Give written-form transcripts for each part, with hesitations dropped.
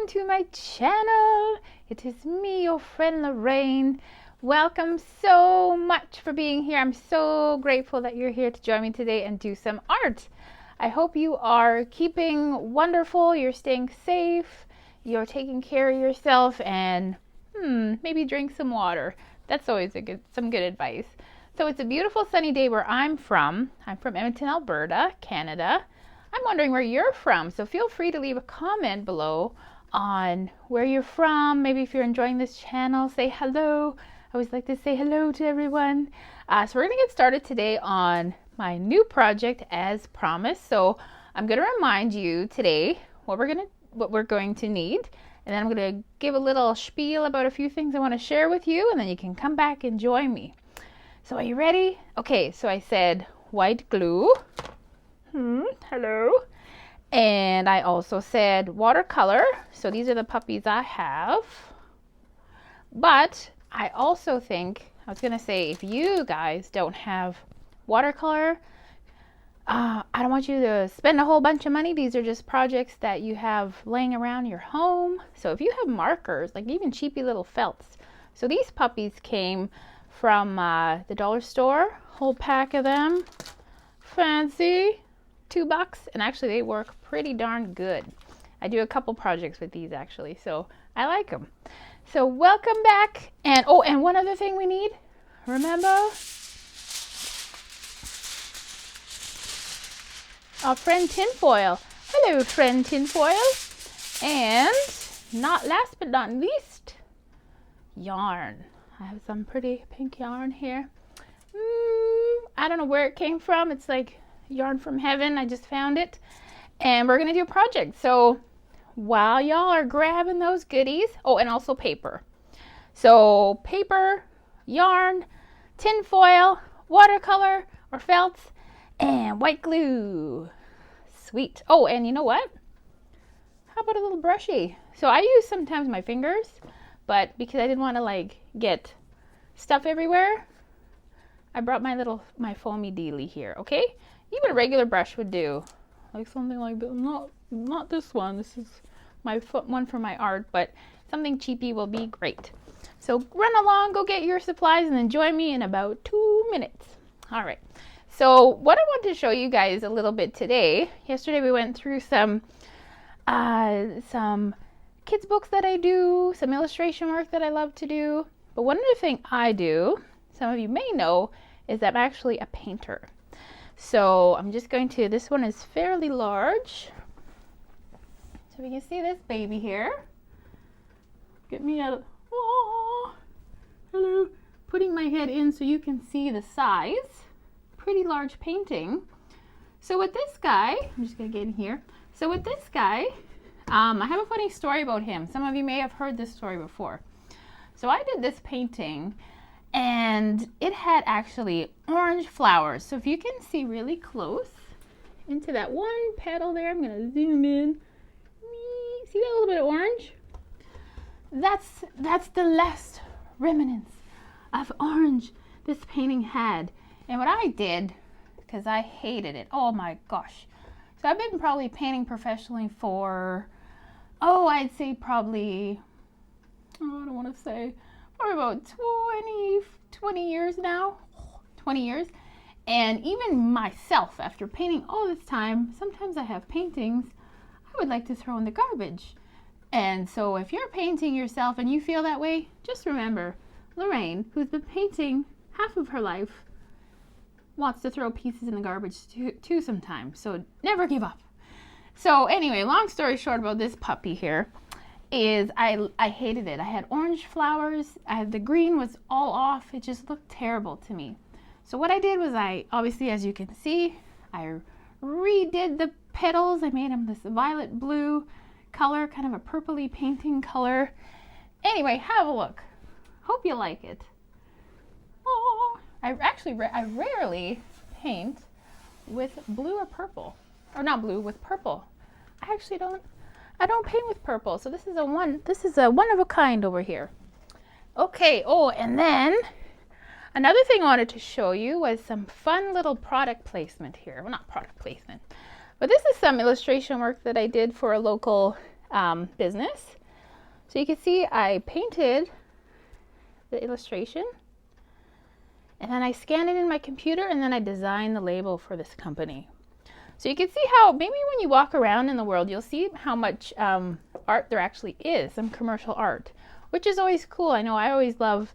welcome to my channel. It is me, your friend Lorraine. Welcome so much for being here. I'm so grateful that you're here to join me today and do some art. I hope you are keeping wonderful, you're staying safe, you're taking care of yourself, and maybe drink some water. That's always some good advice. So it's a beautiful sunny day where I'm from. I'm from Edmonton, Alberta, Canada. I'm wondering where you're from, so feel free to leave a comment below on where you're from. Maybe if you're enjoying this channel, say hello. I always like to say hello to everyone. So we're going to get started today on my new project as promised. So I'm going to remind you today what we're going to need, and then I'm going to give a little spiel about a few things I want to share with you, and then you can come back and join me. So are you ready? Okay, so I said white glue. Hello. And I also said watercolor. So these are the puppies I have. But I also think, I was going to say, if you guys don't have watercolor, I don't want you to spend a whole bunch of money. These are just projects that you have laying around your home. So if you have markers, like even cheapy little felts. So these puppies came from the dollar store, whole pack of them. Fancy. $2, and actually they work pretty darn good. I do a couple projects with these actually, so I like them. So welcome back, and and one other thing we need, remember our friend tinfoil. Hello friend tinfoil. And last but not least, yarn. I have some pretty pink yarn here. I don't know where it came from. It's like yarn from heaven. I just found it, and we're gonna do a project. So while y'all are grabbing those goodies, and also paper. So paper, yarn, tin foil, watercolor or felts, and white glue. Sweet. And you know what? How about a little brushy? So I use sometimes my fingers, but because I didn't want to get stuff everywhere, I brought my foamy dealy here. Okay. Even a regular brush would do, like something like this. Not this one. This is my one for my art, but something cheapy will be great. So run along, go get your supplies, and then join me in about 2 minutes. All right. So what I want to show you guys a little bit today. Yesterday we went through some kids books that I do, some illustration work that I love to do. But one other thing I do, some of you may know, is that I'm actually a painter. So I'm just going to, this one is fairly large. So we can see this baby here. Get me out of, hello. Putting my head in so you can see the size. Pretty large painting. So with this guy, I'm just gonna get in here. So with this guy, I have a funny story about him. Some of you may have heard this story before. So I did this painting, and it had actually orange flowers. So if you can see really close into that one petal there, I'm gonna zoom in. See that little bit of orange? That's the last remnants of orange this painting had. And what I did, because I hated it, oh my gosh. So I've been probably painting professionally for, I'd say probably, I don't want to say, probably about 20 years now, 20 years. And even myself, after painting all this time, sometimes I have paintings I would like to throw in the garbage. And so if you're painting yourself and you feel that way, just remember, Lorraine, who's been painting half of her life, wants to throw pieces in the garbage too sometimes. So never give up. So anyway, long story short about this puppy here, is I hated it. I had orange flowers. The green was all off. It just looked terrible to me. So what I did was obviously, as you can see, I redid the petals. I made them this violet blue color, kind of a purpley painting color. Anyway, have a look. Hope you like it. I rarely paint with blue or purple, or not blue, with purple. I don't paint with purple, so this is a one of a kind over here. Okay, and then another thing I wanted to show you was some fun little product placement here. Well, not product placement, but this is some illustration work that I did for a local business. So you can see I painted the illustration, and then I scanned it in my computer, and then I designed the label for this company. So you can see how maybe when you walk around in the world, you'll see how much art there actually is, some commercial art, which is always cool. I know I always love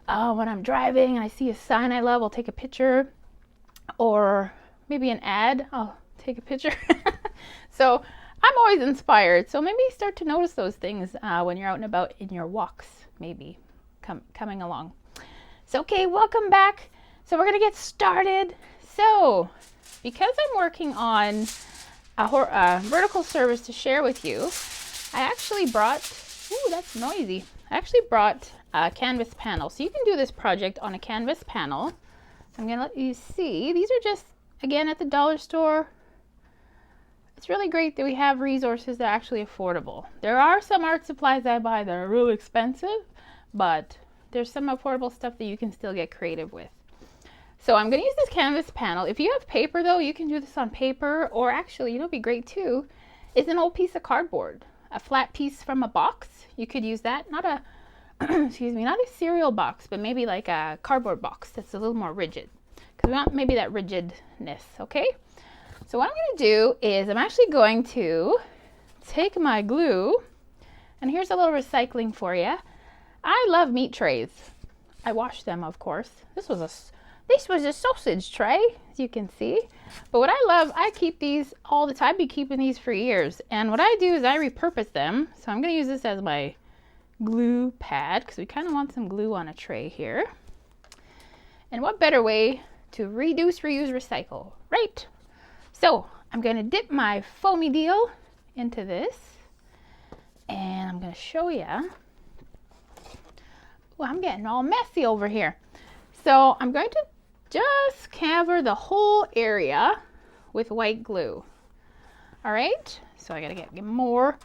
when I'm driving and I see a sign I love, I'll take a picture, or maybe an ad, I'll take a picture. So I'm always inspired. So maybe start to notice those things when you're out and about in your walks, maybe coming along. So, okay, welcome back. So we're going to get started. So because I'm working on a vertical service to share with you, I actually brought, ooh, that's noisy. I actually brought a canvas panel. So you can do this project on a canvas panel. I'm going to let you see. These are just, again, at the dollar store. It's really great that we have resources that are actually affordable. There are some art supplies I buy that are really expensive, but there's some affordable stuff that you can still get creative with. So I'm going to use this canvas panel. If you have paper though, you can do this on paper, or actually, you know, it'd be great too, is an old piece of cardboard, a flat piece from a box. You could use that, not a, excuse me, not a cereal box, but maybe like a cardboard box that's a little more rigid, because we want maybe that rigidness, okay? So what I'm going to do is I'm actually going to take my glue, and here's a little recycling for you. I love meat trays. I wash them, of course. This was a sausage tray, as you can see. But what I love, I keep these all the time. I've been keeping these for years. And what I do is I repurpose them. So I'm going to use this as my glue pad, because we kind of want some glue on a tray here. And what better way to reduce, reuse, recycle, right? So I'm going to dip my foamy deal into this. And I'm going to show you. Well, I'm getting all messy over here. So I'm going to just cover the whole area with white glue. All right, so I gotta get more.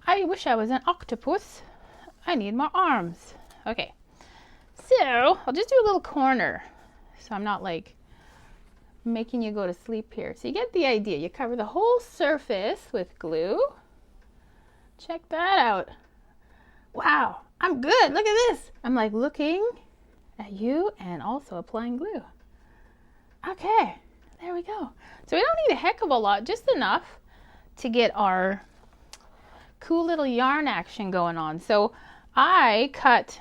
I wish I was an octopus. I need more arms. Okay, so I'll just do a little corner, so I'm not like making you go to sleep here. So you get the idea. You cover the whole surface with glue. Check that out. Wow, I'm good. Look at this. I'm like looking at you and also applying glue. Okay, there we go. So we don't need a heck of a lot, just enough to get our cool little yarn action going on. So I cut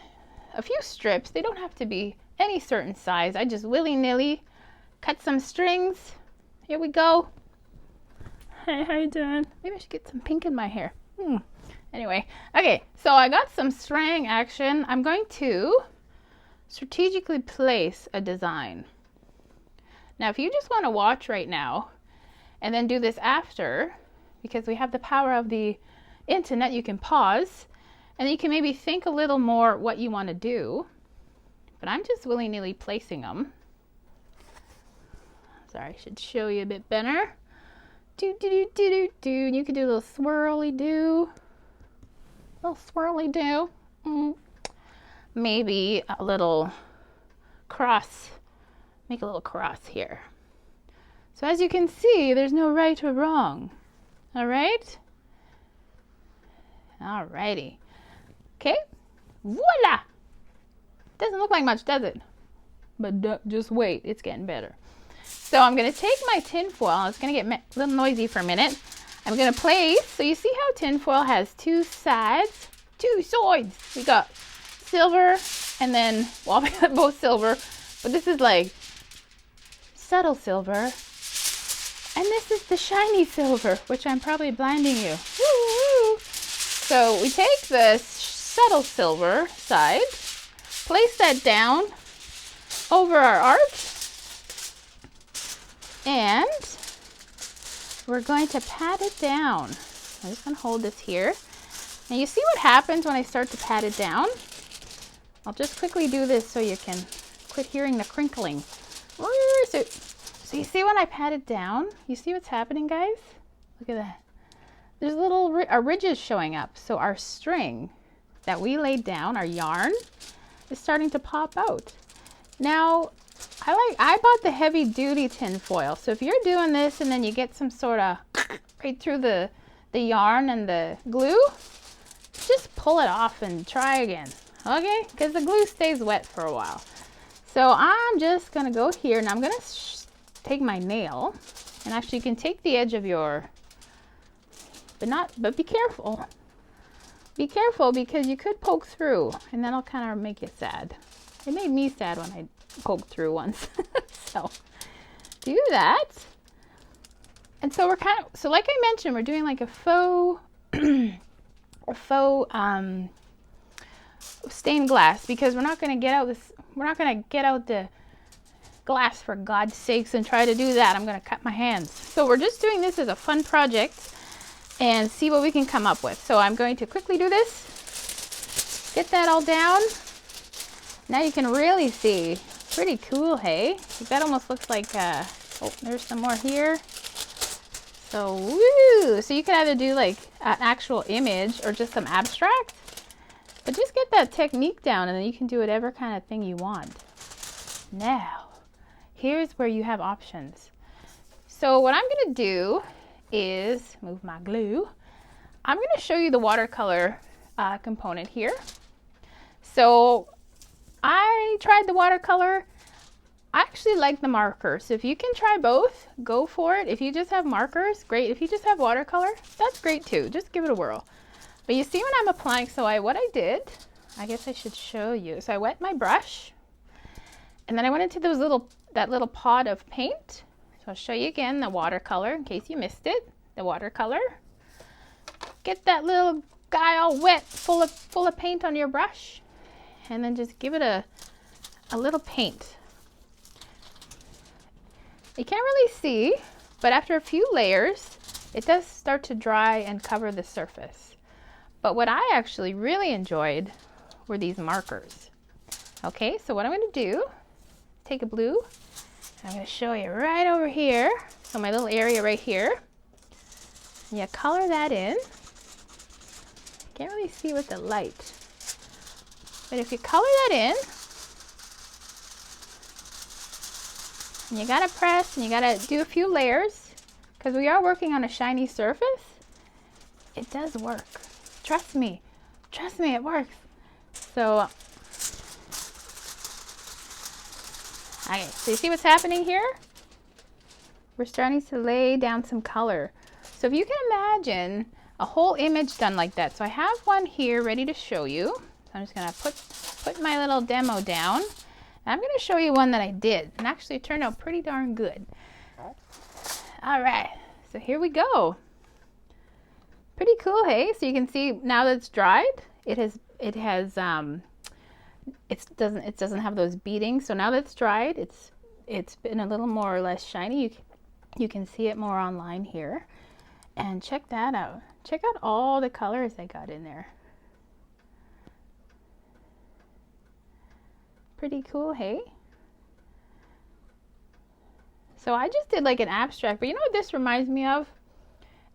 a few strips. They don't have to be any certain size. I just willy-nilly cut some strings. Here we go. Hey, how you doing? Maybe I should get some pink in my hair. Anyway, okay, so I got some string action. I'm going to strategically place a design. Now, if you just want to watch right now and then do this after, because we have the power of the internet, you can pause and you can maybe think a little more what you want to do. But I'm just willy-nilly placing them. Sorry, I should show you a bit better. Do, do, do, do, do, do. You can do a little swirly do. Little swirly do. Maybe a little cross. Make a little cross here. So as you can see, there's no right or wrong. All right? All righty. Okay. Voila! Doesn't look like much, does it? But just wait, it's getting better. So I'm going to take my tin foil. It's going to get a little noisy for a minute. I'm going to place, so you see how tin foil has two sides? Two sides. We got silver and then, well, we got both silver, but this is like subtle silver. And this is the shiny silver, which I'm probably blinding you. Woo-woo. So we take the subtle silver side, place that down over our art, and we're going to pat it down. I'm just going to hold this here. Now you see what happens when I start to pat it down? I'll just quickly do this so you can quit hearing the crinkling. So you see when I pat it down? You see what's happening, guys? Look at that. There's little ridges showing up. So our string that we laid down, our yarn, is starting to pop out. Now, I bought the heavy duty tin foil. So if you're doing this and then you get some sort of right through the the yarn and the glue, just pull it off and try again, okay? Because the glue stays wet for a while. So I'm just gonna go here and I'm gonna take my nail, and actually you can take the edge of your, but be careful. Be careful because you could poke through and that'll kind of make you sad. It made me sad when I poked through once. So do that. And so we're so like I mentioned, we're doing like a faux stained glass, because we're not going to get out the glass, for God's sakes, and try to do that. I'm going to cut my hands. So we're just doing this as a fun project and see what we can come up with. So I'm going to quickly do this, get that all down. Now you can really see. Pretty cool, hey? That almost looks like, oh, there's some more here. So, woo! So you can either do like an actual image or just some abstract, but just get that technique down and then you can do whatever kind of thing you want. Now, here's where you have options. So what I'm gonna do is move my glue. I'm gonna show you the watercolor component here. So I tried the watercolor. I actually like the marker. So if you can try both, go for it. If you just have markers, great. If you just have watercolor, that's great too. Just give it a whirl. But you see when I'm applying, so what I did, I guess I should show you. So I wet my brush and then I went into that little pot of paint. So I'll show you again the watercolor in case you missed it. The watercolor. Get that little guy all wet, full of paint on your brush. And then just give it a little paint. You can't really see, but after a few layers, it does start to dry and cover the surface. But what I actually really enjoyed were these markers. Okay, so what I'm going to do, take a blue, I'm going to show you right over here. So my little area right here. And you color that in. Can't really see with the light. But if you color that in, and you gotta press and you gotta do a few layers, because we are working on a shiny surface, it does work. Trust me, it works. So, okay, so you see what's happening here? We're starting to lay down some color. So if you can imagine a whole image done like that. So I have one here ready to show you. So I'm just gonna put my little demo down. And I'm gonna show you one that I did. And actually it turned out pretty darn good. All right, so here we go. Pretty cool, hey? So you can see now that it's dried, it doesn't have those beadings. So now that it's dried, it's been a little more or less shiny. You can see it more online here. And check that out. Check out all the colors I got in there. Pretty cool, hey? So I just did like an abstract, but you know what this reminds me of?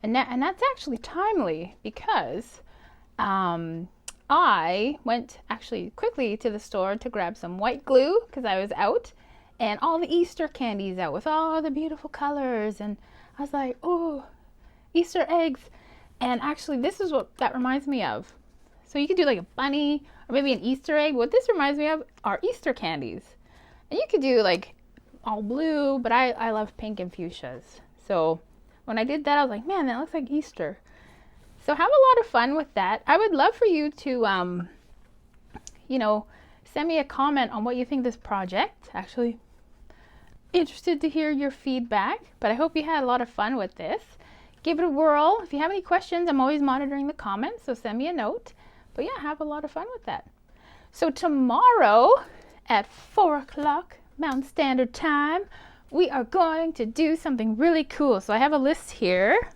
And that's actually timely because I went actually quickly to the store to grab some white glue because I was out, and all the Easter candies out with all the beautiful colors, and I was like, oh, Easter eggs. And actually this is what that reminds me of. So you could do like a bunny or maybe an Easter egg. What this reminds me of are Easter candies. And you could do like all blue, but I love pink and fuchsias. So when I did that, I was like, man, that looks like Easter. So have a lot of fun with that. I would love for you to, you know, send me a comment on what you think of this project. Actually, interested to hear your feedback, but I hope you had a lot of fun with this. Give it a whirl. If you have any questions, I'm always monitoring the comments, so send me a note. But yeah, have a lot of fun with that. So tomorrow at 4 o'clock Mountain Standard Time, we are going to do something really cool. So I have a list here,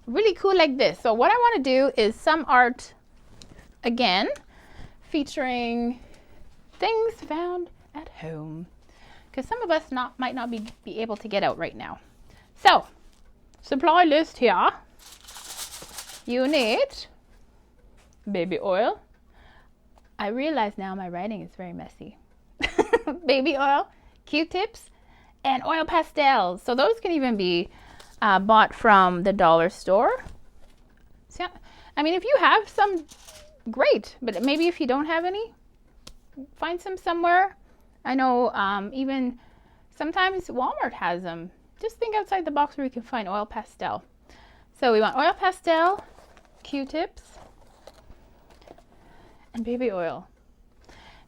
really cool like this. So what I want to do is some art, again, featuring things found at home, because some of us might not be able to get out right now. So supply list here. You need baby oil. I realize now my writing is very messy. Baby oil, Q-tips, and oil pastels. So those can even be bought from the dollar store. So, I mean, if you have some, great. But maybe if you don't have any, find some somewhere. I know even sometimes Walmart has them. Just think outside the box where you can find oil pastel. So we want oil pastel, Q-tips, and baby oil.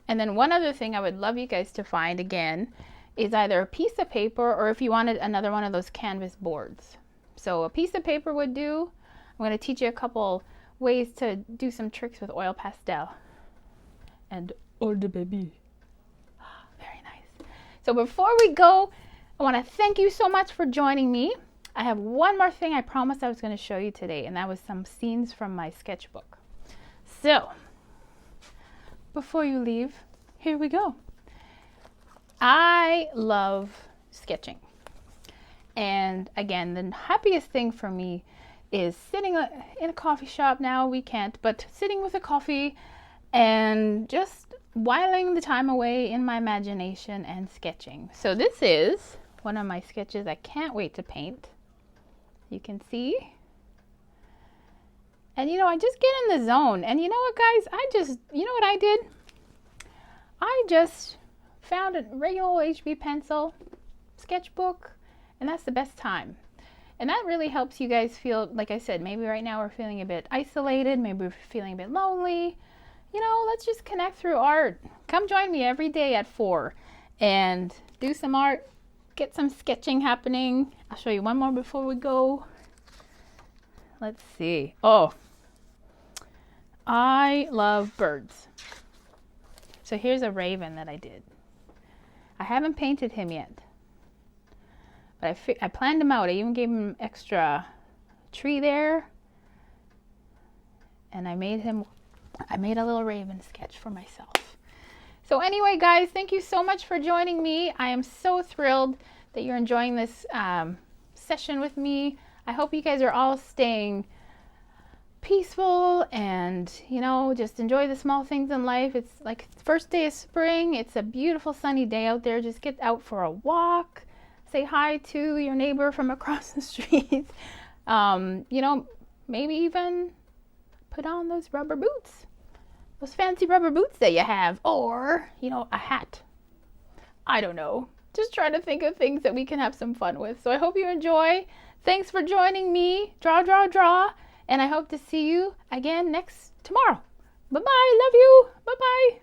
And then one other thing I would love you guys to find again is either a piece of paper or if you wanted another one of those canvas boards. So a piece of paper would do. I'm going to teach you a couple ways to do some tricks with oil pastel. And eau de baby. Very nice. So before we go, I want to thank you so much for joining me. I have one more thing I promised I was going to show you today, and that was some scenes from my sketchbook. So before you leave, here we go. I love sketching. And again, the happiest thing for me is sitting in a coffee shop. Now we can't, but sitting with a coffee and just whiling the time away in my imagination and sketching. So this is one of my sketches I can't wait to paint. You can see. And I just get in the zone. And you know what, guys? You know what I did? I just found a regular HB pencil, sketchbook, and that's the best time. And that really helps you guys feel, like I said, maybe right now we're feeling a bit isolated, maybe we're feeling a bit lonely. Let's just connect through art. Come join me every day at 4 and do some art, get some sketching happening. I'll show you one more before we go. Let's see. Oh, I love birds. So here's a raven that I did. I haven't painted him yet, but I planned him out. I even gave him extra tree there, and I made a little raven sketch for myself. So anyway, guys, thank you so much for joining me. I am so thrilled that you're enjoying this session with me. I hope you guys are all staying peaceful and just enjoy the small things in life. It's like first day of spring. It's a beautiful sunny day out there. Just get out for a walk, say hi to your neighbor from across the street. Maybe even put on those rubber boots, those fancy rubber boots that you have, or a hat. I don't know, just try to think of things that we can have some fun with. So I hope you enjoy. Thanks for joining me. Draw. And I hope to see you again tomorrow. Bye-bye. Love you. Bye-bye.